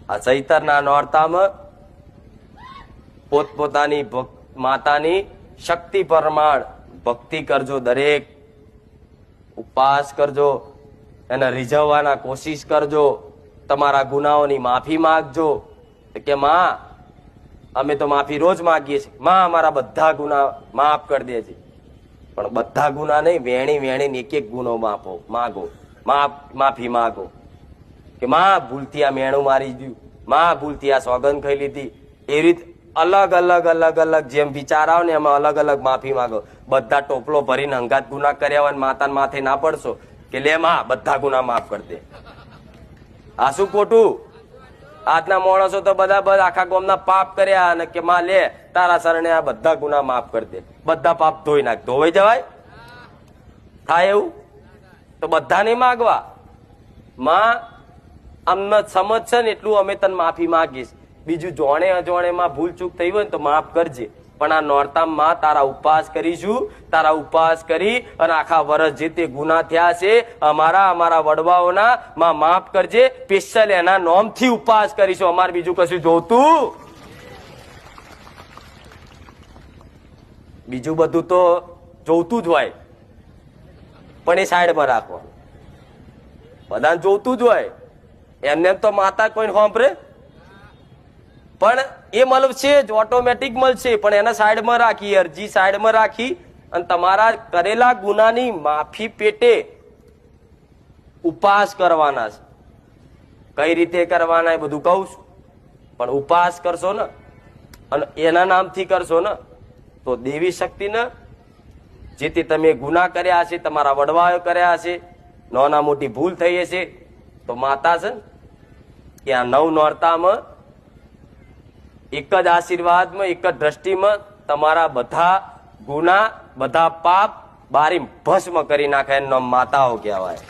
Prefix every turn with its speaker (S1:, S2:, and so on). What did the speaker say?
S1: આ ચૈતરના નોરતામાં પોતપોતાની માતાની શક્તિ પ્રમાણ ભક્તિ કરજો, દરેક ઉપવાસ કરજો, એને રીઝવવાના કોશિશ કરજો, તમારા ગુનાઓની માફી માંગજો કે માં અમે તો માફી રોજ માંગીએ છીએ, માં અમારા બધા ગુના માફ કરી દેજે. પણ બધા ગુના નહીં, વેણી વેણી એક એક ગુનો માગો, માફી માગો કે માં ભૂલથી આ મેણું મારી દીધું, માં ભૂલથી આ સોગંદ ખાઈ લીધી. એ રીત અલગ અલગ અલગ અલગ જેમ વિચાર આવે ને એમાં અલગ અલગ માફી માંગો. બધા ટોપલો ભરીને હંગાત ગુના કર્યા હોય માતાને માથે ના પડશો કે લે માં બધા ગુના માફ કરી દે. આ શું ખોટું? આજના માણસો તો બધા આખા ગામના પાપ કર્યા અને કે માં લે તારા શરણે આ બધા ગુના માફ કરી દે, બધા પાપ ધોઈ નાખ. ધોવાઈ જવાય? થાય એવું? તો બધા નહીં માગવા. માં અમને સમજ છે ને એટલું અમે તને માફી માંગીશ, બીજું જોણે અજોણે માં ભૂલ ચૂક થઈ હોય ને તો માફ કરજે. પણ આ નોરતામાં તારા ઉપવાસ કરીશું, તારા ઉપવાસ કરી અને આખા વર્ષ જે તે ગુના થયા છે અમારા વડવાઓના માં માફ કરજે. સ્પેશિયલ એના નોમથી ઉપવાસ કરીશું, અમારે બીજું કશું જોતું? બીજું બધું તો જોતું જ હોય પણ એ સાઈડમાં રાખવાનું. બધાને જોતું જ હોય, એમને તો માતા કોઈ સાંભળે પણ એ મળશે જ, ઓટોમેટિક મળશે. પણ એને સાઈડમાં રાખી, અરજી સાઈડમાં રાખી અને તમારા કરેલા ગુનાની માફી પેટે ઉપવાસ કરવાના છે. કઈ રીતે કરવાના એ બધું કહું છું, પણ ઉપવાસ કરશો ને અને એના નામથી કરશો ને તો દેવી શક્તિને જેથી તમે ગુના કર્યા હશે, તમારા વડવાઓ કર્યા હશે, નાના મોટી ભૂલ થઈ હશે, તો માતા છે કે આ નવ નોરતામાં એક જ આશીર્વાદમાં, એક જ દ્રષ્ટિમાં તમારા બધા ગુના, બધા પાપ બારી ભસ્મ કરી નાખે. એનું નામ માતાઓ કહેવાય.